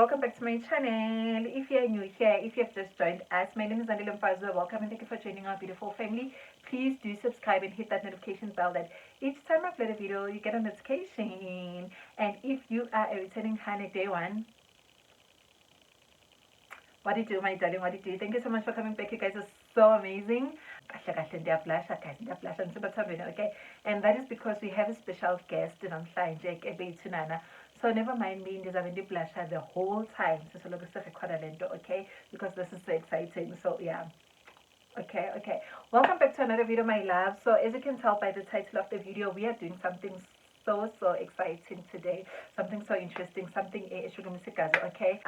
welcome back to my channel. If you're new here, if you've just joined us, my name is Zandilemfazwe. Welcome and thank you for joining our beautiful family. Please do subscribe and hit that notification bell that each time I upload a video you get a notification. And if you are a returning honey day one, what do you do, my darling? What do you do? Thank you so much for coming back. You guys are so amazing. Okay, and that is because we have a special guest so never mind me the whole time okay, because this is so exciting. So yeah, okay, welcome back to another video, my love. So as you can tell by the title of the video, we are doing something so exciting today, something so interesting, something okay.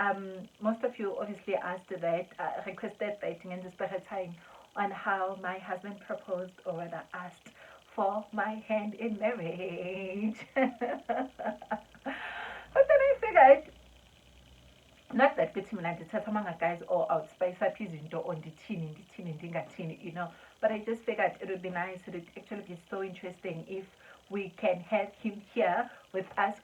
Most of you obviously asked that, requested dating in this time on how my husband proposed, or rather asked for my hand in marriage. But then I figured, not that good to me, guys, or outspice up his into on the teeny, you know, but I just figured it would be nice, it would actually be so interesting if we can have him here with us,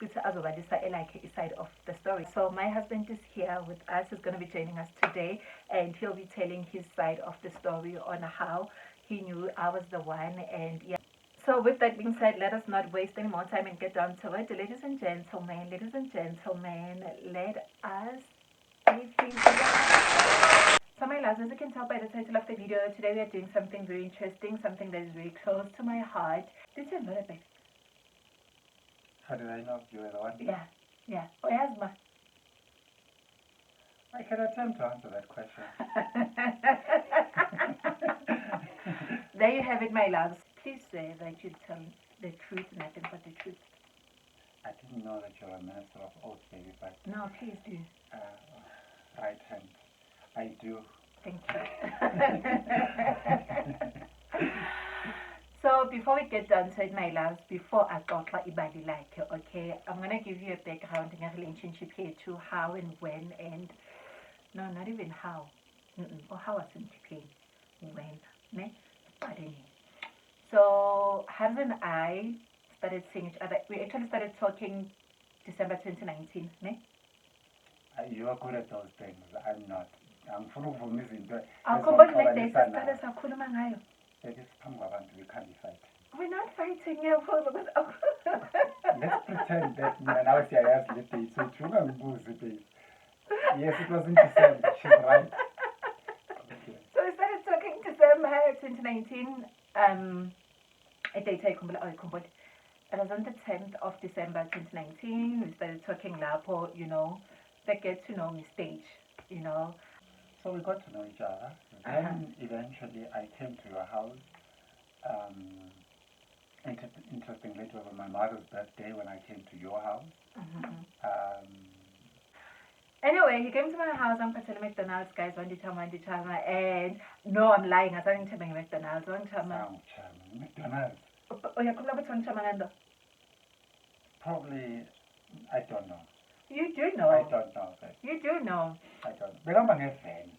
like his side of the story. So my husband is here with us, he's going to be joining us today, and he'll be telling his side of the story on how he knew I was the one. And yeah, so with that being said, let us not waste any more time and get down to it. Ladies and gentlemen, let us begin. So my loves, as you can tell by the title of the video, today we are doing something very interesting, something that is very close to my heart. This is not a bit. How did I know you were the one? Yeah. Oh, yes, ma. I can attempt to answer that question. There you have it, my loves. Please say that you tell the truth, nothing but the truth. I didn't know that you were a minister of oath, baby, but... No, please do. Right hand. I do. Thank you. So before we get down to it, my loves, before I talk like ibadi like, okay, I'm going to give you a background in a relationship here to how and when, and no, not even how, or how I think when, ne? But anyway. So Hans and I started seeing each other. We actually started talking December 2019, ne? You are good at those things. I'm not. I'm full of missing. We're not fighting here, because let's pretend that now she has let it. So yes, it was in December. She's right. Okay. So we started talking December 2019. It was on the 10th of December 2019. We started talking Lapo, you know, the get to know me stage, you know. So we got to know each other. Then eventually I came to your house. Interestingly, it was on my mother's birthday when I came to your house. Anyway, he came to my house. I'm telling McDonald's, guys, one time, and no, I'm lying. I don't tell McDonald's. McDonald's. Oh, you're probably, I don't know. You do know. I don't know. You do know. I don't know. But I'm a fan.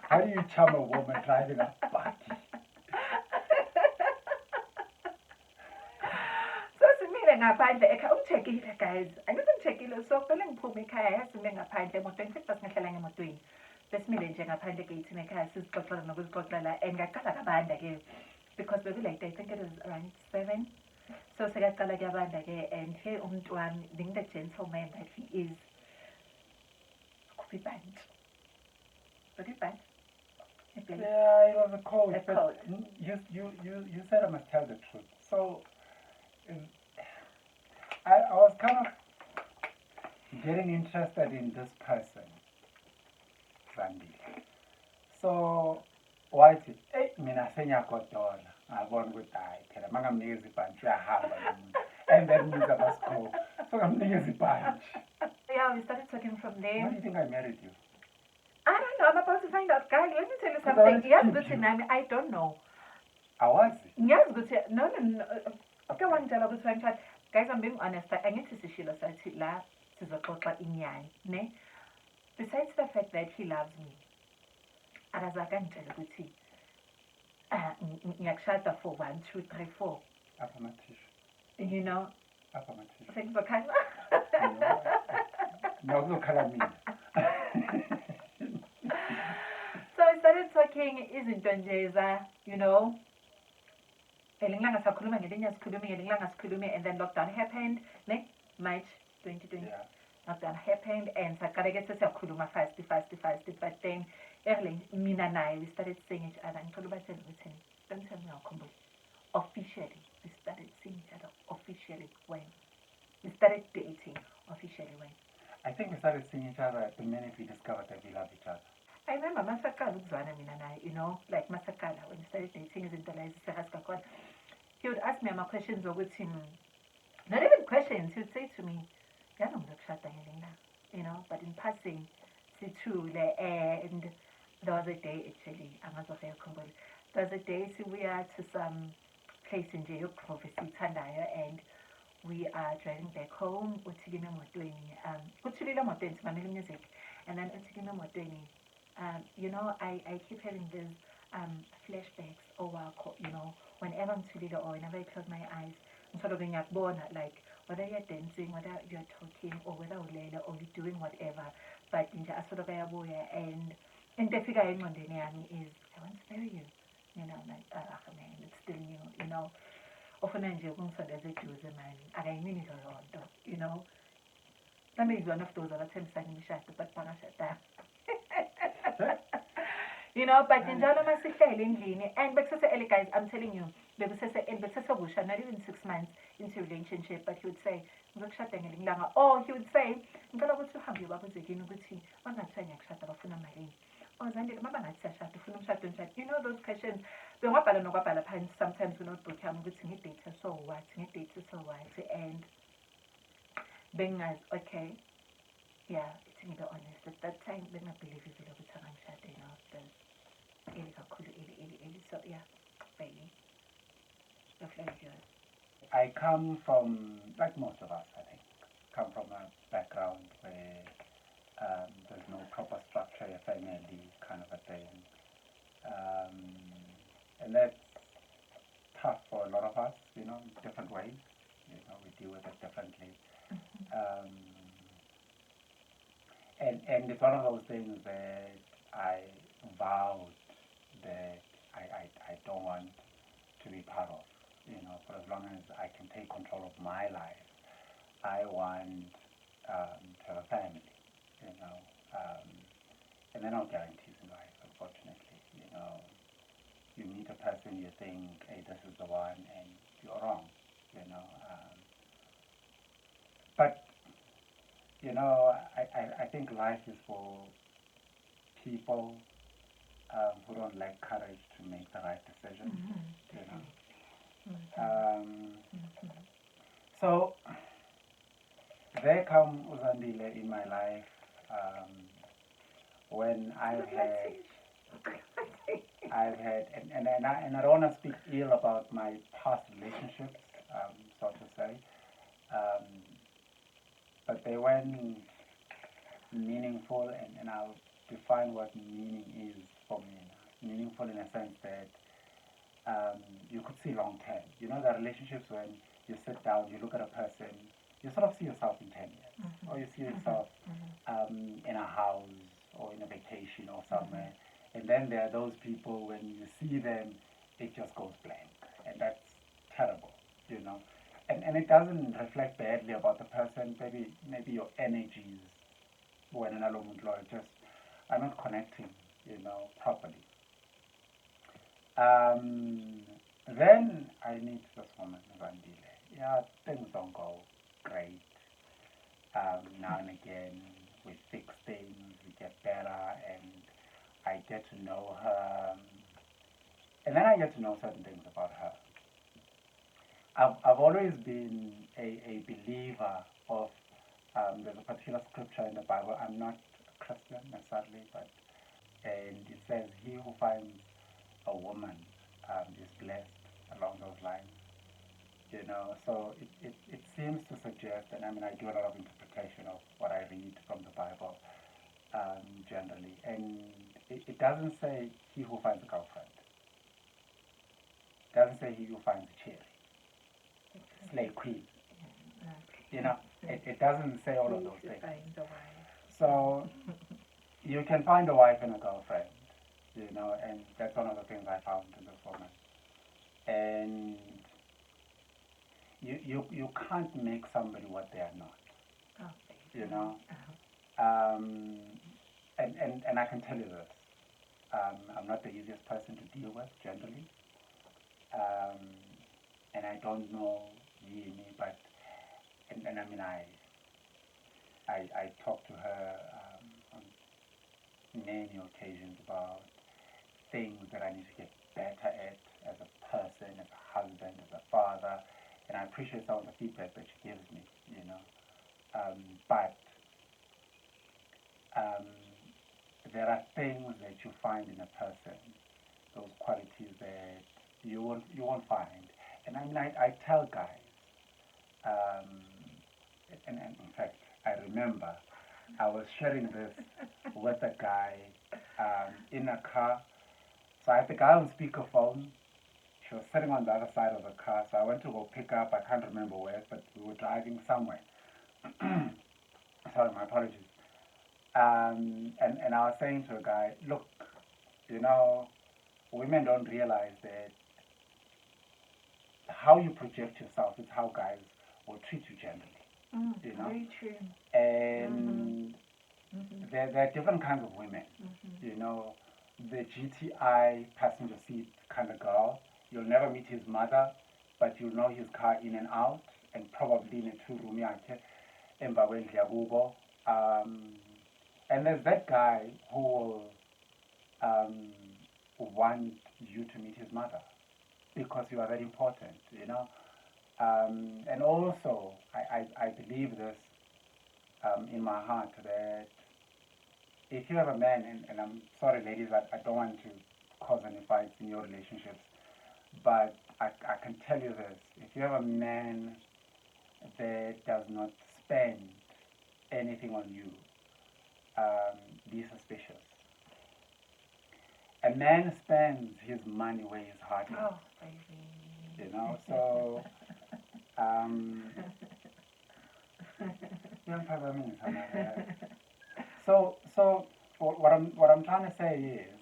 How do you charm a woman driving a buggy? Guys, I didn't check it. So feeling poor make I swimming a pint and what think that's not telling him what doing. This million a pint again to make us Scotland and Scotland and got a band again. Because maybe like I think it is around 7. So I got a band again, and here on one being the gentleman that he is. Could be bad. Could be bad. Yeah, it was a code. A code. You said I must tell the truth. So I was kind of getting interested in this person, Zandi. So why is it? Mina senya kotola. I want to die. I'm lazy bunch. And then we got school. So I'm lazy bunch. Yeah, we started talking from there. Why do you think I married you? I don't know. I'm about to find out, guys. Let me tell you something. Yes, good to know. I don't know. I was. Yes, good to no. Okay, one tell about to chat. Guys, I'm being honest. I need to see Sheila Satila to the court in Yan. Ne? Besides the fact that he loves me, and as I can tell you, Yakshata for 1, 2, 3, 4. Affirmative. You know? Affirmative. Thanks for kind. Nokuzokhala mina. So I started talking izinto nje you know, ngelinye sakhuluma ngelinye sikhulumi ngelinye sikhulumi, and then lockdown happened, ne? March 2020. Yeah. Lockdown happened, and saqala ke sesiyakhuluma fast, but then early mina naye we started seeing each other. Ngicela ubatshele ukuthi don't tell me awukhumbule. Officially, we started seeing each other officially when we started dating officially when. I think we started seeing each other the minute we discovered that we love each other. I remember masakala ukuzwana mina naye, you know, like masakala when we started dating izinto la ezisehas kakhona. He would ask me my questions ukuthi not even questions, he would say to me, "Yana ngizokushada ngelinye," you know, but in passing sithule, and there was a day actually, angazoke yakhumbula. There was a day we are to some place in nje yokugrove siyithandayo, and we are driving back home. Uthikime emotweni, uthulile emotweni simamele music, and then uthikime emotweni. You know, I keep having these flashbacks owakho, you know, whenever ngithulile or whenever I close my eyes, ngithole ngiyakubona, like whether you're dancing, whether you're talking, or whether ulele or you're doing whatever, but nje asolo kayabuya, and into efika engqondweni yami is I want to marry you, you know, like man, it's still new, you know, ofuna nje ukungisondeza eduze man, akayimini leyo nto, you know. Maybe he's one of those abathembisana imishado but bangashadanga. You know, but njalo masihlele endlini, and bekusese early guys, I'm telling you, bekusese busha, not even 6 months into a relationship, but he would say ngizokushada ngelinye ilanga, or he would say ngicela ukuthi uhambe ubabuze kini ukuthi bangathiwa ngiyakushada bafuna malini, or Zandile uma bangathi siyashada ufuna umshado njani, you know, those questions. Bengwabhala nokwabhala phansi sometimes kunotebook yami ukuthi ngidate so what, and bengazi, okay, yeah, to be honest, at that time bengabelieve ivile ukuthi angangishade, you know, so yeah, baby, the floor is yours. I come from, like most of us, I think, come from a background where there's no proper structure, a family kind of a thing. And that's tough for a lot of us, you know, in different ways. You know, we deal with it differently. And it's one of those things that I vowed that I don't want to be part of. You know, for as long as I can take control of my life, I want to have a family, you know. And there are no guarantees in life, unfortunately. You know, you meet a person, you think, hey, this is the one, and you're wrong, you know. But, you know, I think life is for people who don't lack courage to make the right decision, you know. So there come Zandile in my life when I've had, and I don't want to speak ill about my past relationships, so to say, but they weren't meaningful, and I'll define what meaning is for me. Meaningful in a sense that you could see long term. You know, the relationships when you sit down, you look at a person, you sort of see yourself in 10 years, or you see yourself in a house or in a vacation or somewhere. And then there are those people, when you see them, it just goes blank, and that's terrible, you know. And it doesn't reflect badly about the person. Maybe your energies when an alone just are not connecting, you know, properly. Then I meet this woman, Zandile. Yeah, things don't go great. Now and again, we fix things, we get better, and I get to know her. And then I get to know certain things about her. I've always been a believer of, there's a particular scripture in the Bible. I'm not a Christian necessarily, and it says, he who finds a woman is blessed, along those lines. You know, so it seems to suggest, and I mean, I do a lot of interpretation of what I read from the Bible generally, and it doesn't say he who finds a girlfriend. It doesn't say he who finds a cherry, slave queen. You know, it doesn't say all of those things. So you can find a wife and a girlfriend, and that's one of the things I found in this woman. And you can't make somebody what they are not, Okay. you know. Uh-huh. Um, and I can tell you this. I'm not the easiest person to deal with generally. Um, and I don't know me, but and I mean I talk to her on many occasions about things that I need to get better at as a person, as a husband, as a father, and I appreciate some of the feedback that she gives me, but um, there are things that you find in a person, those qualities that you won't find. And I mean, I tell guys, um, and in fact, I remember I was sharing this with a guy in a car. So I had the guy on speakerphone. She was sitting on the other side of the car. So I went to go pick up. I can't remember where, but we were driving somewhere. Sorry, my apologies. And I was saying to a guy, look, you know, women don't realize that how you project yourself is how guys will treat you generally. Very true. And there are different kinds of women. The GTI passenger seat kind of girl. You'll never meet his mother, but you'll know his car in and out, and probably in a two-room yakhe emva kwendlu yakubo. And there's that guy who will um, want you to meet his mother because you are very important. And also, I believe this in my heart that if you have a man, and I'm sorry, ladies, I don't want to cause any fights in your relationships, but I can tell you this: if you have a man that does not spend anything on you, be suspicious. A man spends his money where his heart is. Oh, baby. So so what I'm trying to say is,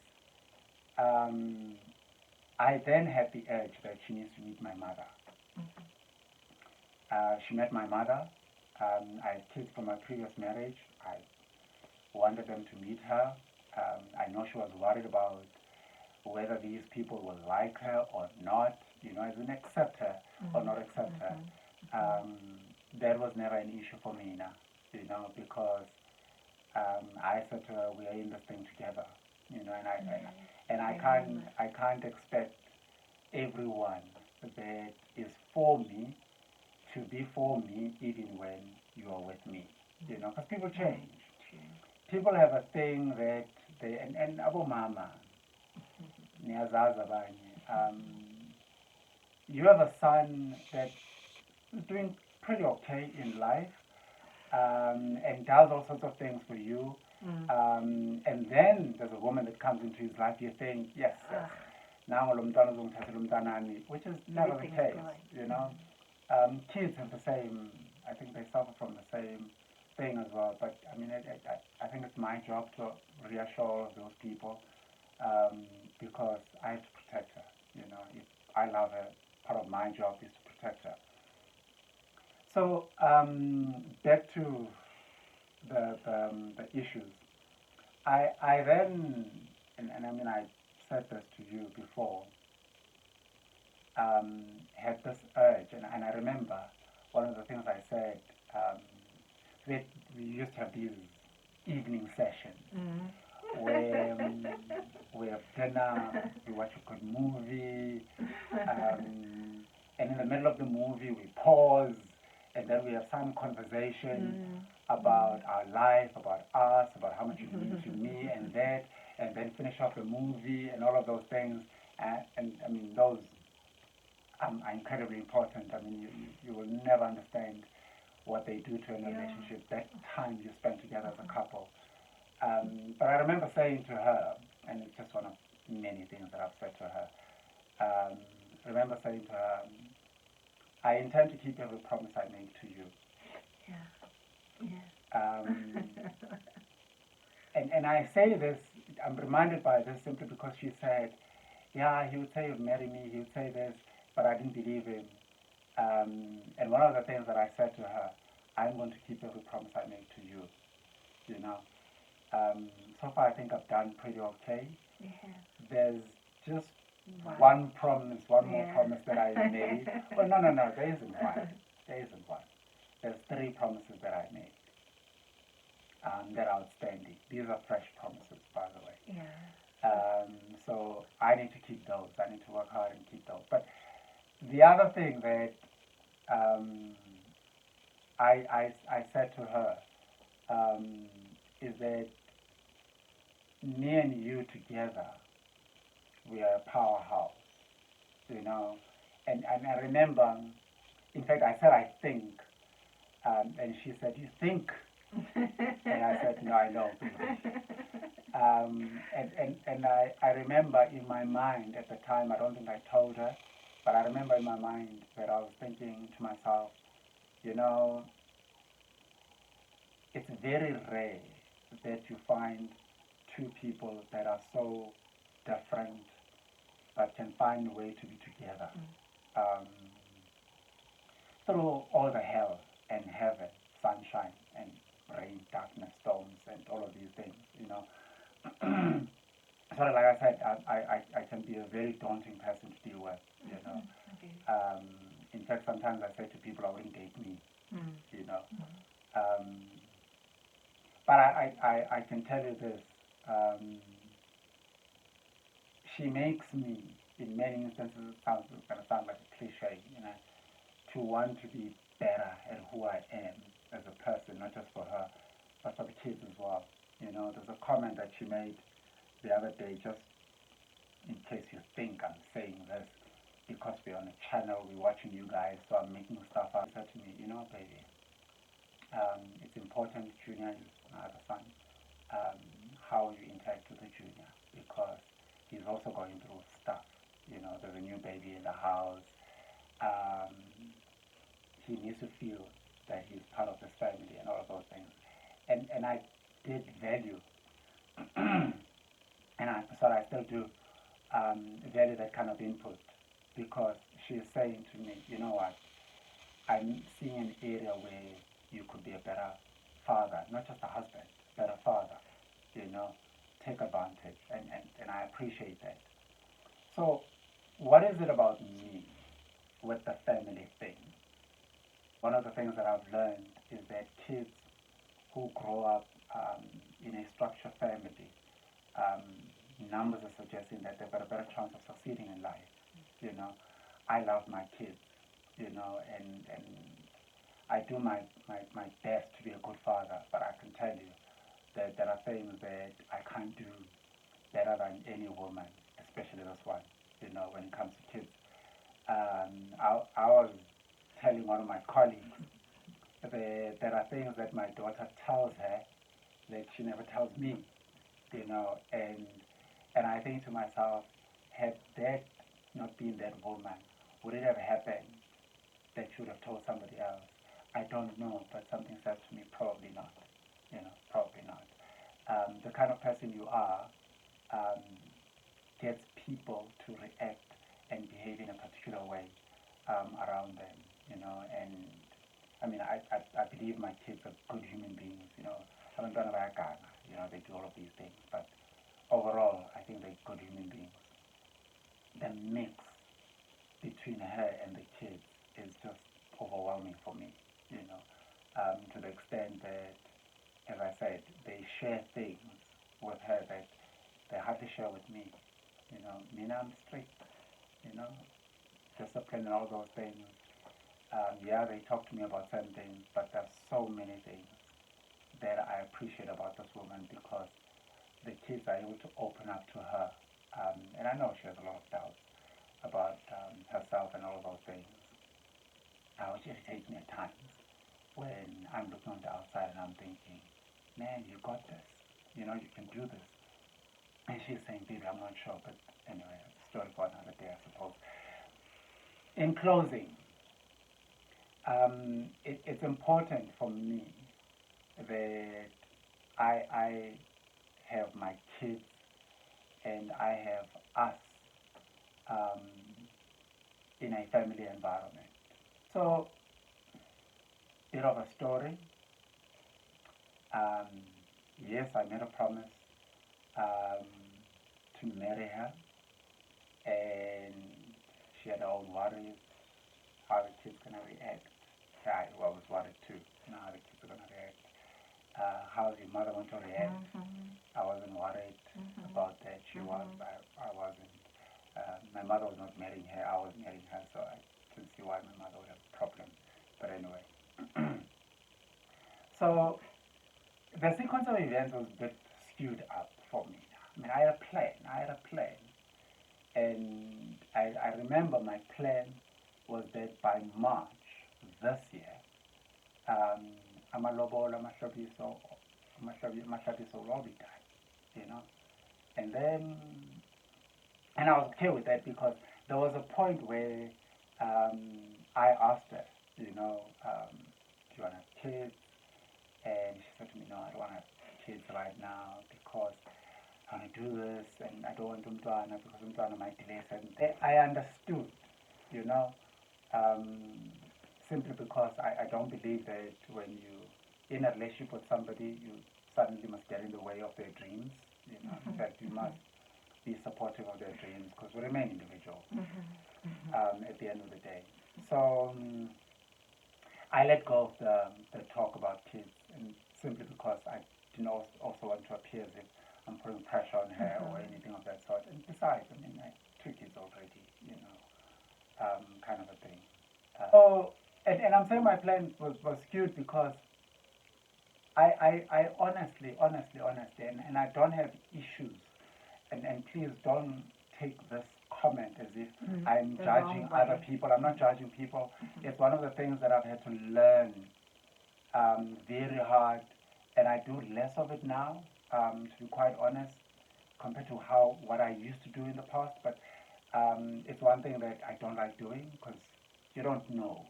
I then had the urge that she needs to meet my mother. She met my mother. I had kids from my previous marriage. I wanted them to meet her. I know she was worried about whether these people will like her or not, as in accept her or not accept her. That was never an issue for me now, because I said to her, we are in this thing together, I can't expect everyone that is for me to be for me even when you are with me, because people change. People have a thing that they, and abo mama, niyazazi abanye, you have a son that is doing pretty okay in life, and does all sorts of things for you. And then there's a woman that comes into his life, you think, yes, now which is never the case, Kids have the same, I think they suffer from the same thing as well. But I mean, I think it's my job to reassure those people, because I have to protect her. If I love her, part of my job is to protect her. So back to the issues. I then, and I mean, I said this to you before, had this urge, and I remember one of the things I said, that we used to have these evening sessions where we have dinner, we watch a good movie, and in the middle of the movie we pause, and then we have some conversation about our life, about us, about how much you mean to me, and that, and then finish off the movie and all of those things. And I mean, those are incredibly important. I mean, you will never understand what they do to a relationship, that time you spend together as a couple. But I remember saying to her, and it's just one of many things that I've said to her, I remember saying to her, I intend to keep every promise I make to you. Yeah. Um, and I say this, I'm reminded by this simply because she said, yeah, he would say he'd marry me, he would say this, but I didn't believe him. And one of the things that I said to her, I'm going to keep every promise I make to you, you know. So far, I think I've done pretty okay. Yeah. There's just Wow. one promise, one more Yeah. promise that I made. Well, no, there isn't one. There isn't one. There's 3 promises that I made that are outstanding. These are fresh promises, by the way. Yeah. So I need to keep those. I need to work hard and keep those. But the other thing that I said to her is that me and you together, we are a powerhouse, you know. And I remember, in fact, I said, I think, and she said, you think? And I said, no, I know, baby. And I remember in my mind at the time, I don't think I told her, but I remember in my mind that I was thinking to myself, you know, it's very rare that you find 2 people that are so different but can find a way to be together through all the hell and heaven, sunshine and rain, darkness, storms, and all of these things, you know. Sorry, like I said, I can be a very daunting person to deal with, you know. Okay. In fact, sometimes I say to people, I wouldn't date me, you know. But I can tell you this, she makes me, in many instances, it's going to sound like a cliche, you know, to want to be better at who I am as a person, not just for her, but for the kids as well. You know, there's a comment that she made the other day, just in case you think I'm saying this, because we're on a channel, we're watching you guys, so I'm making stuff up. She said to me, you know, baby, it's important, Junior is my other son, how you interact with the Junior, because he's also going through stuff. You know, there's a new baby in the house. He needs to feel that he's part of this family and all of those things. And I did value, and I still do value that kind of input, because she's saying to me, you know what, I'm seeing an area where you could be a better father, not just a husband, better father, you know, take advantage, and I appreciate that. So what is it about me with the family thing? One of the things that I've learned is that kids who grow up in a structured family, numbers are suggesting that they've got a better chance of succeeding in life. You know, I love my kids, you know, and I do my best to be a good father, but I can tell you that there are things that I can't do better than any woman, especially this one, you know, when it comes to kids. I was telling one of my colleagues that there are things that my daughter tells her that she never tells me, you know, and I think to myself, had that not been that woman, would it have happened that she would have told somebody else? I don't know, but something says to me, probably not, you know, probably not. The kind of person you are gets people to react and behave in a particular way around them, you know, and I mean, I believe my kids are good human beings, you know. You know, they do all of these things, but overall, I think they're good human beings. The mix between her and the kids is just overwhelming for me, you know, to the extent that, as I said, they share things with her that they hardly share with me. You know, Mina, I'm strict, you know, discipline and all those things. Yeah, they talk to me about certain things, but there's so many things that I appreciate about this woman, because the kids are able to open up to her. And I know she has a lot of doubts about herself and all of those things, which irritates me at times when I'm looking on the outside and I'm thinking, man, you got this. You know, you can do this. And she's saying, baby, I'm not sure, but anyway, it's a story for another day, I suppose. In closing, it's important for me that I have my kids and I have us um, in a family environment. So, bit of a story. Um, yes, I made a promise um, to marry her, and she had her own worries, how the kids gonna react. Yeah, I was worried too, how the kids are gonna react. How's your mother going to react? I wasn't worried about that. She was. I wasn't. My mother was not marrying her. I was marrying her, so I can see why my mother would have a problem. But anyway, so the sequence of events was a bit skewed up for me. I mean, I had a plan. And I remember my plan was that by March this year, amalobolo, amahlabiso will all be done, you know. And then, and I was okay with that because there was a point where I asked her, do you want to have kids? And she said to me, no, I don't want to have kids right now because I want to do this and I don't want umntwana because umntwana might delay certain things. I understood, you know, simply because I don't believe that when you in a relationship with somebody, you suddenly must get in the way of their dreams. In fact, you must be supportive of their dreams because we remain individuals at the end of the day. So I let go of the talk about kids, and simply because I didn't also want to appear as if I'm putting pressure on her or anything of that sort. And besides, I mean, I have 2 kids already, kind of a thing. And I'm saying my plan was skewed because I honestly, and I don't have issues, and please don't take this comment as if I'm judging other people. I'm not judging people. It's one of the things that I've had to learn very hard, and I do less of it now, to be quite honest, compared to what I used to do in the past. But it's one thing that I don't like doing because you don't know.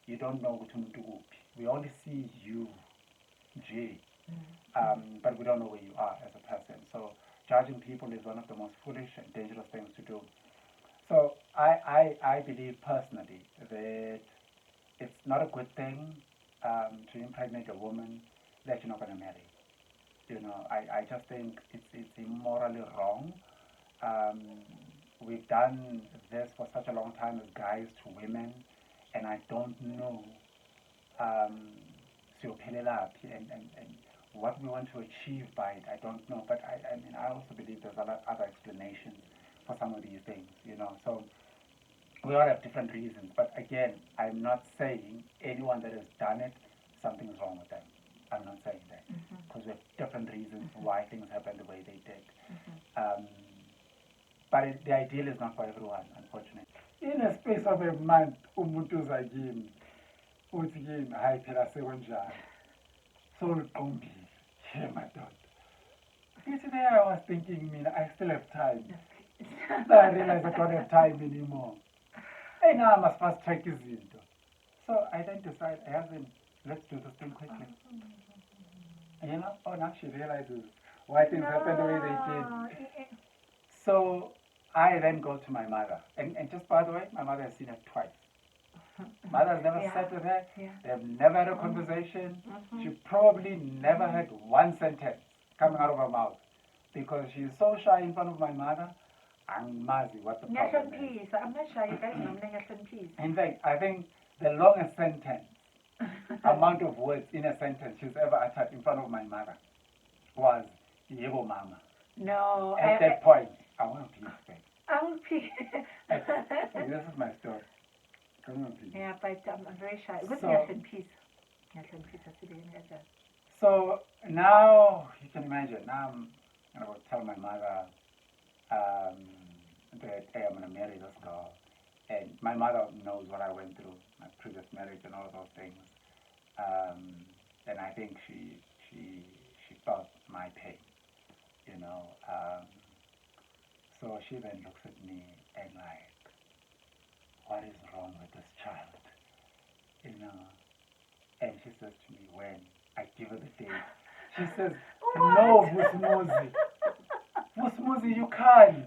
You don't know ukuthi umuntu kuphi. We only see you, J, but we don't know where you are as a person. So judging people is one of the most foolish and dangerous things to do. So I believe personally that it's not a good thing to impregnate a woman that you're not going to marry. I just think it's immorally wrong. We've done this for such a long time as guys to women, and I don't know and what we want to achieve by it, I don't know. But I mean, I also believe there's other explanations for some of these things, So we all have different reasons. But again, I'm not saying anyone that has done it, something's wrong with them. I'm not saying that because we have different reasons why things happen the way they did. But the ideal is not for everyone, unfortunately. In a space of a month, umuntu zakimi uthi kimi hayi phela sekunjani soluqumbile ye madoda. Yesterday I was thinking, I still have time. So I realized I don't have time anymore. Hey, now I must fast track izinto. So I then decide, let's do this thing quickly. Now she realizes why things happen the way they did. So I then go to my mother. And just by the way, my mother has seen her twice. Mother has never sat with her. They've never had a conversation. She probably never had one sentence coming out of her mouth because she's so shy in front of my mother. I'm Mazi, what the problem is. I'm not shy, you guys know me. In fact, I think the longest sentence, amount of words in a sentence she's ever uttered in front of my mother was Yebo Mama. No. At that point, I want to please back. I will pick. This is my story. Come on, please. Yeah, but I'm very shy. What's peace? So now you can imagine. Now I'm going to tell my mother that hey, I'm going to marry this girl, and my mother knows what I went through, my previous marriage and all those things, and I think she felt my pain, So she then looks at me and what is wrong with this child, And she says to me, when? I give her the date. She says, What? no, Vusmuzi. Vusmuzi, you can't.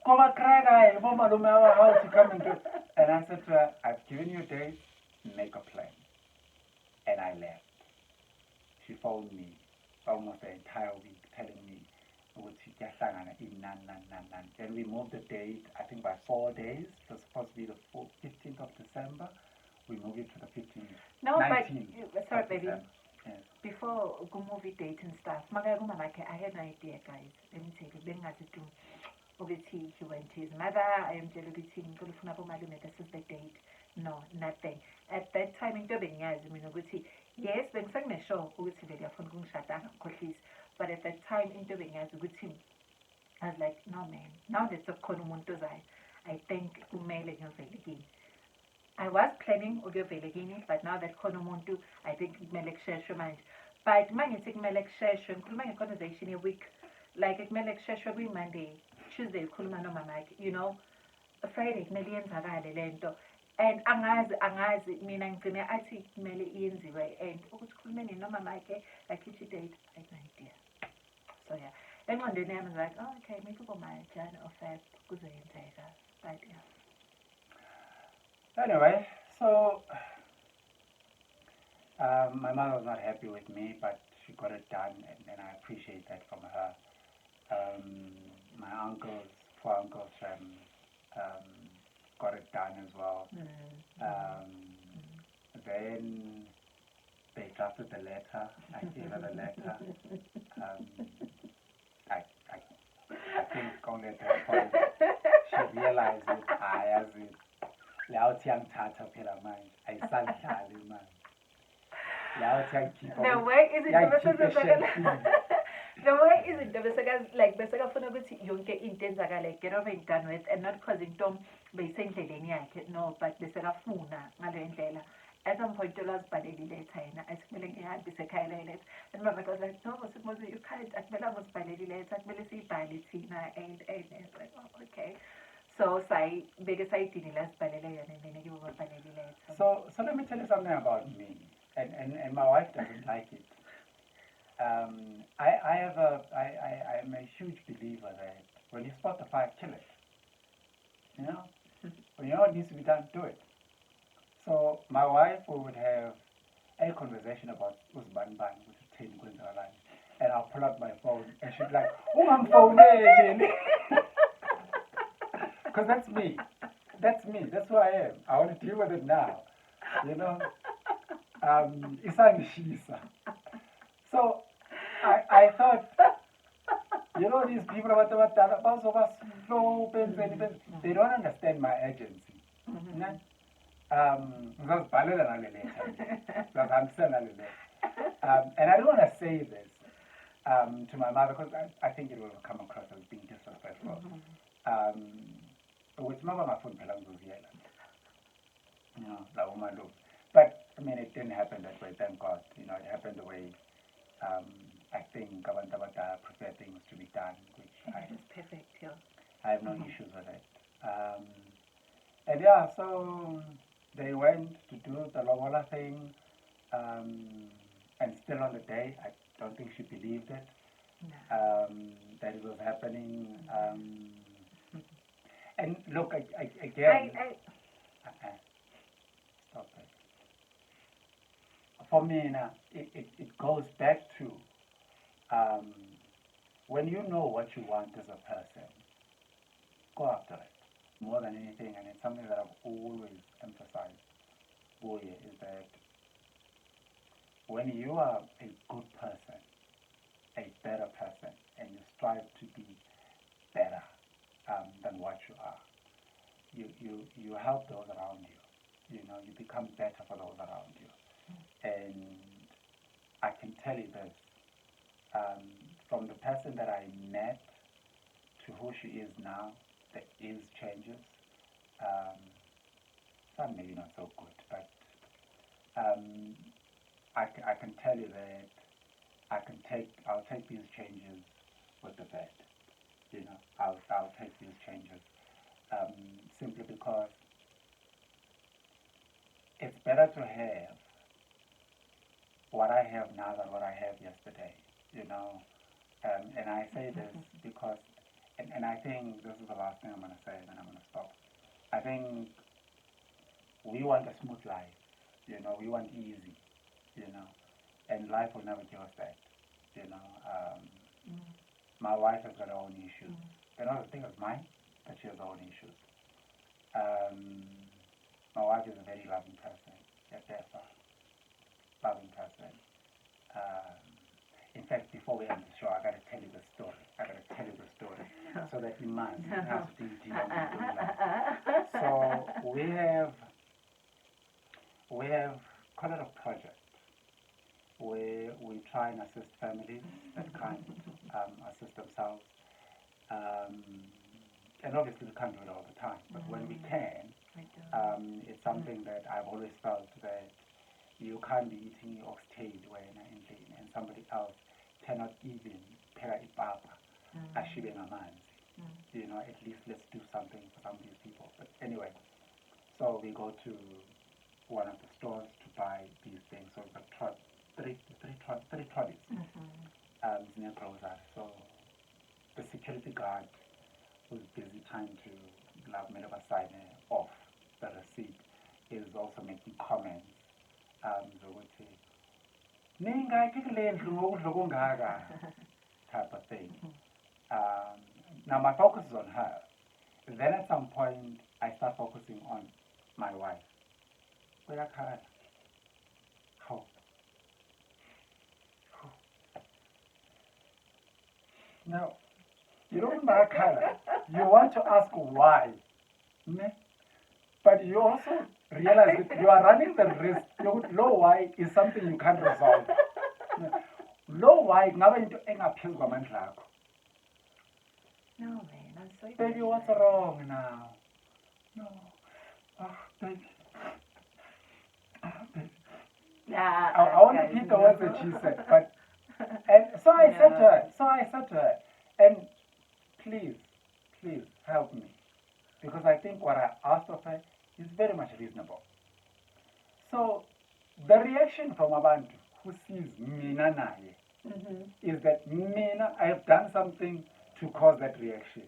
Koma Kragai, Mama Lumawa, how to come and do it. And I said to her, I've given you a date, make a plan. And I left. She phoned me almost the entire week telling me, then we moved the date, I think by 4 days. It was supposed to be the 15th of December. We moved it to the 15th. No, 19th but sorry, of baby. December. Yes. Before go movie date and stuff, I had an idea, guys. Let me tell you, being as it do. Obviously, he went to his mother. I am jealous. This is the date. No, nothing. At that time, in Dubbing, yes, I mean, yes, then sang the show, but at that time, in Dubbing, as I was like, no, man, now that's a Konumontozai. I think Umele again. I was planning of your Velegini, but now that Konomuntu, I think Melek Sheshu mind. But man, it's Melek Sheshu, and Kulman conversation a week. Like it Melek Sheshu every Monday, Tuesday, Kulman no Mamaki, you know, a Friday, millions are lento. And Angazi, meaning to me, I think Meli Ianzi way, and Kulman no Mamaki, like each date, I have no idea. So yeah. And one day I was like, oh, okay, maybe go my Jan or Feb, because I take us. But yeah. Anyway, so my mother was not happy with me, but she got it done, and I appreciate that from her. My uncles, 4 uncles, got it done as well. Then they drafted the letter. I gave her the letter. I think only at that point she realized it. As it. The way is it the way is it the like besaka funa ukuthi yonke into enzakale get over and done with and not causing Tom besendleleni yakhe no but besakafuna ngale ndlela at some point ulazibhaleli letter yena asikumele ngihambise ekhaya le letter and mama was like no Moses you can't akumele ngosibhaleli letter akumele siyibhale thina and like oh, okay. So so let me tell you something about me, and my wife doesn't like it. I am a huge believer that when you spot the fire, kill it. You know, when you know what needs to be done, do it. So my wife would have a conversation about Usban Ban, which is 10 Quintalan, and I'll pull out my phone, and she'd be like, "Oh, I'm phoning." Because that's me. That's me. That's who I am. I want to deal with it now. You know? So I thought, you know, these people they don't understand my urgency. And I don't want to say this to my mother because I think it will come across as being disrespectful. With Mama phone but I mean it didn't happen that way, thank God. You know, it happened the way I think Kabantabata prefer things to be done, which is perfect, yeah. I have no issues with it. And yeah, so they went to do the Lobola thing, and still on the day I don't think she believed it. No. That it was happening. And look, again, stop it. For me, it goes back to when you know what you want as a person, go after it. More than anything, and it's something that I've always emphasized, is that when you are a good person, a better person, and you strive to be better than what you are, you help those around you. You know, you become better for those around you. And I can tell you this, from the person that I met to who she is now, there is changes. Some maybe not so good, but I can tell you that I'll take these changes with the best. You know, I'll take these changes simply because it's better to have what I have now than what I had yesterday, you know. And I say this because, and I think this is the last thing I'm going to say, and then I'm going to stop. I think we want a smooth life, you know, we want easy, you know, and life will never give us that, you know. My wife has got her own issues. They're not as big as mine, but she has her own issues. My wife is a very loving person, loving person. In fact, before we end the show, I got to tell you the story. So that you must have to do that. So we have quite a lot of projects where we try and assist families that can't assist themselves. And obviously we can't do it all the time, but when we can, it's something that I've always felt that you can't be eating oxtail and somebody else cannot even pheka ipapa ashibe ngamanzi. You know, at least let's do something for some of these people. But anyway, so we go to one of the stores to buy these things. So we've got three trolleys. So the security guard who's busy trying to sign off the receipt is also making comments. Type of thing. Now my focus is on her. Then at some point I start focusing on my wife. How? Now, you don't like her. You want to ask why. But you also realize that you are running the risk. Low why is something you can't resolve. Low why never into engaphezu kwamandla akho. No, man, I'm sorry. Baby, what's wrong now? No. Oh, baby. Oh, baby. Yeah, I want to repeat the words that she said, but and so I said to her, and please help me, because I think what I asked of her is very much reasonable. So the reaction from abantu who sees mina naye is that mina, I have done something to cause that reaction,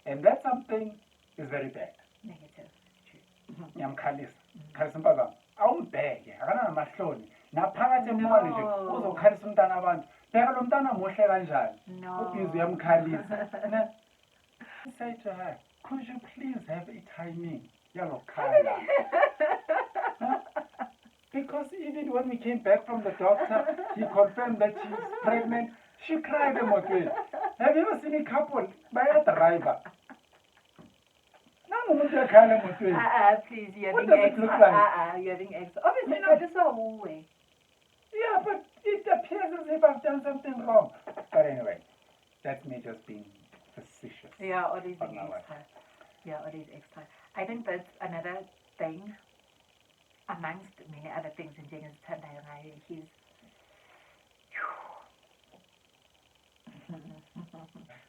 and that something is very bad. Negative. Ngiyamkhalisa umntazana awumbheke akanamahloni naphakathi emoli nje uzokhalisa umntana abantu bheka lo mntana muhle kanjani ubhizi uyamkhalisa. Say to her, could you please have a timing yalokhala? Because even when we came back from the doctor, he confirmed that she's pregnant. She cried emotweni. Have you ever seen a couple bayadriver? Please, you're being extra. You're being extra. Obviously, not just a whole way. Yeah, but it appears as if I've done something wrong. But anyway, that's me just being facetious. Yeah, all these extra. I think that's another thing, amongst many other things in Jenny's Tandai. He's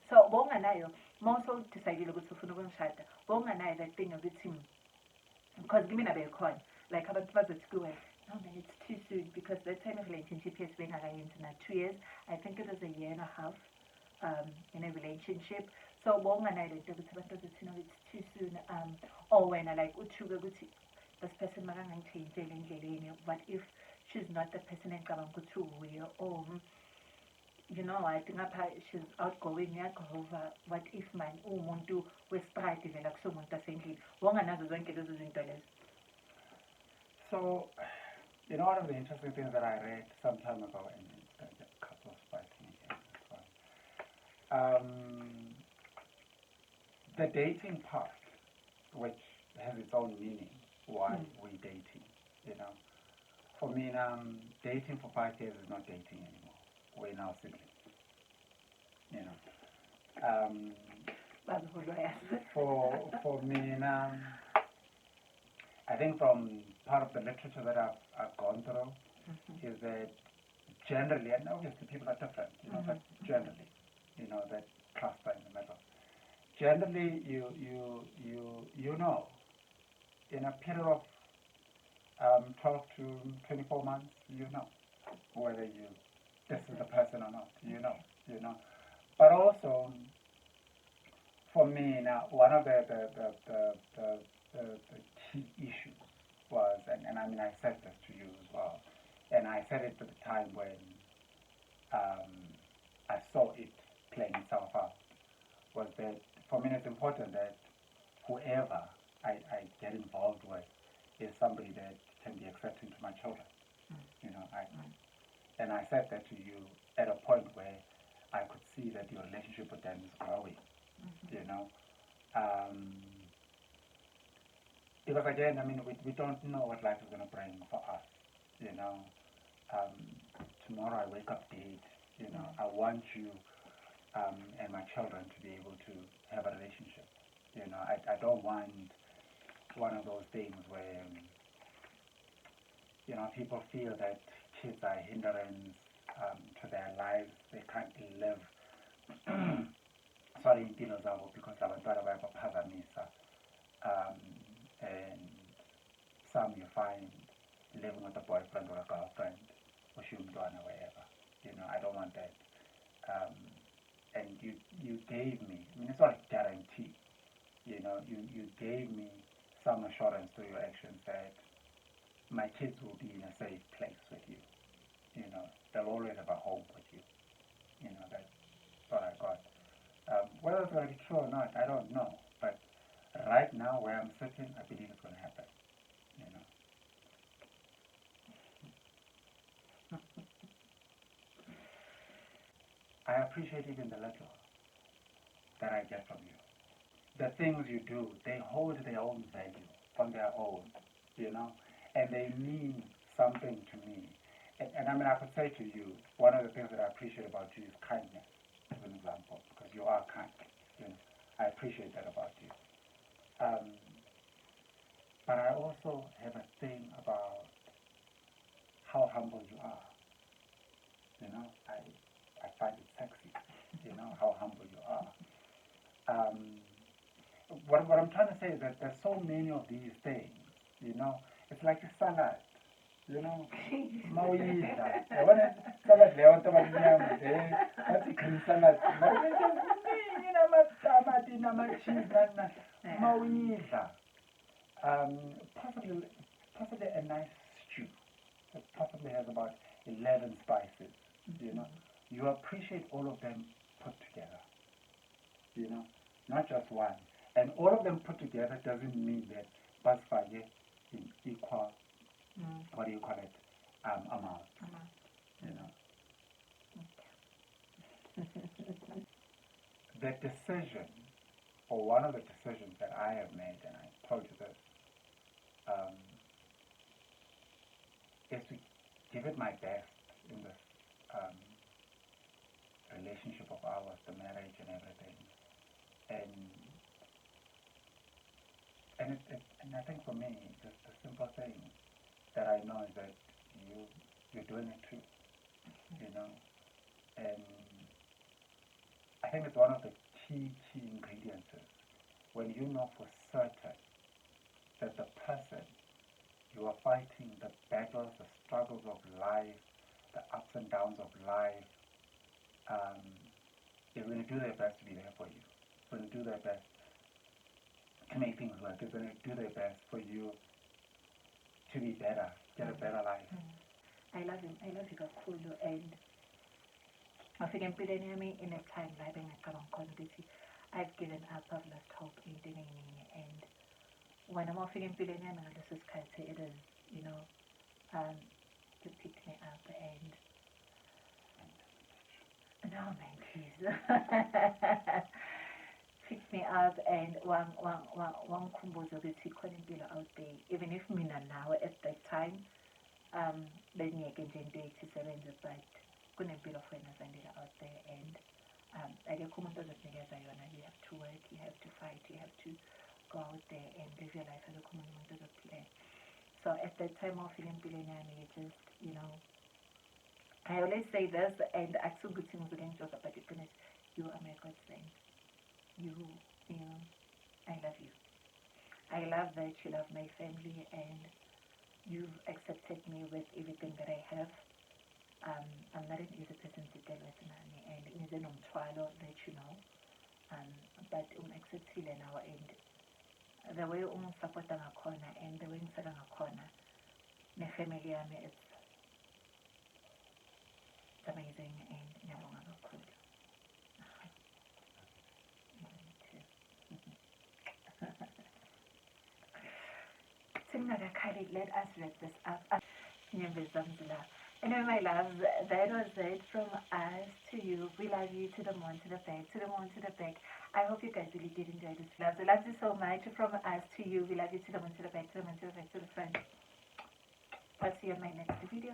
so bonganayo also decided ukuthi ufuna ukumshada bonganayo that thing ukuthi because kimi nabekhona like abantu bazothi kuwe no man it's too soon because that time of relationship yes bengakayenzi na 2 years. I think it was a year and a half in a relationship. So bonganayo lento ukuthi abantu bazothi no it's too soon or when I like uthuke ukuthi this person makangangitshintshele endleleni. What if she's not the person engicabanga ukuthi uye or you know, I think she's outgoing over what if man umuntu westride vela kusomuntu asendlini wonganazo zonke lezo zinto lezo. So you know, one of the interesting things that I read some time ago, and it's a couple of fighting again, the dating part, which has its own meaning, why we dating, you know. For me, dating for 5 years is not dating anymore. We're now siblings, you know. For me, I think from part of the literature that I've gone through is that generally, and obviously people are different, you know, but generally, you know, that cluster in the middle. Generally, you know, in a period of 12 to 24 months, you know. whether this is the person or not, you know. But also, for me now, one of the key issues was, and I mean, I said this to you as well, and I said it at the time when um, I saw it playing itself out, was that for me it's important that whoever I get involved with is somebody that can be accepting to my children. You know, and I said that to you at a point where I could see that your relationship with them is growing. You know, um, because again, I mean, we don't know what life is going to bring for us. You know, um, tomorrow I wake up dead. You know, I want you and my children to be able to have a relationship. You know, I don't want one of those things where you know people feel that kids are a hindrance to their lives. They can't live sorry impilo zabo because abantwana bayabaphazamisa. And some you find living with a boyfriend or a girlfriend or shumdwana wherever. You know, I don't want that. And you gave me, I mean, it's not a guarantee. You know, you gave me some assurance through your actions that my kids will be in a safe place with you. You know, they'll always have a home with you. You know, that's what I got. Whether it's going to be true or not, I don't know. But right now, where I'm sitting, I believe it's going to happen. You know. I appreciate even the little that I get from you. The things you do, they hold their own value on their own, you know, and they mean something to me. And I mean, I could say to you, one of the things that I appreciate about you is kindness, as an example, because you are kind. You know, I appreciate that about you. Um, but I also have a thing about how humble you are. You know, I find it sexy. You know how humble you are. Um, what I'm trying to say is that there's so many of these things. You know, it's like a salad. You know, mawuyidla yabona salad leyo nto abamnyama le bathi green salad mayiningi namatamati nama-cheese mawuyidla possibly a nice stew that possibly has about 11 spices. You know, you appreciate all of them put together. You know, not just one. And all of them put together doesn't mean that basifake in equal, what do you call it, amount. You know, the decision, or one of the decisions that I have made, and I told you this, is to give it my best in this relationship of ours, the marriage and everything. And I think for me, just the simple thing that I know is that you're doing it too, you know. And I think it's one of the key ingredients when you know for certain that the person you are fighting, the battles, the struggles of life, the ups and downs of life, is going to do their best to be there for you. It's going to do their best to make things work. It's going to do their best for you to be better, get a better life. I love you kakhulu, and wafika empilweni yami in a time la bengicabanga khona ukuthi I've given up, I've lost hope entweni eningi, and wena uma ufika empilweni yami ngaleso sikhathi, it is, you know, you picked me up and no man please picked me up and wangikhumbuza ukuthi khona impilo out there, even if mina nawe at that time bengiyeke nje into ethisebenze, but kunempilo for wena Zandile out there, and akekho umuntu ozokunikeza yona. You have to work, you have to fight, you have to go out there and live your life. Akekho umuntu ozokuplay. So at that time wawufika empilweni yami, you just, you know, I always say this, and akusukuthi ngizoke ngijoka, but iqiniso, you are my godsend. You, I love you. I love that you love my family and you've accepted me with everything that I have. I'm not an easy person to deal with, Nani, and ngize nomthwalo, let you know. But ungiacceptile now, and the way ungisupporta ngakhona and the way ngiseka ngakhona nefamily yami, it's amazing, and ngiyabonga kakhulu. Singakakhali, let us wrap this up. Anyway, my loves, that was it from us to you. We love you to the moon, to the back, to the moon, to the back. I hope you guys really did enjoy this vlog. We love you so much. From us to you, we love you to the moon, to the back, to the moon, to the back, to the front. I'll see you in my next video.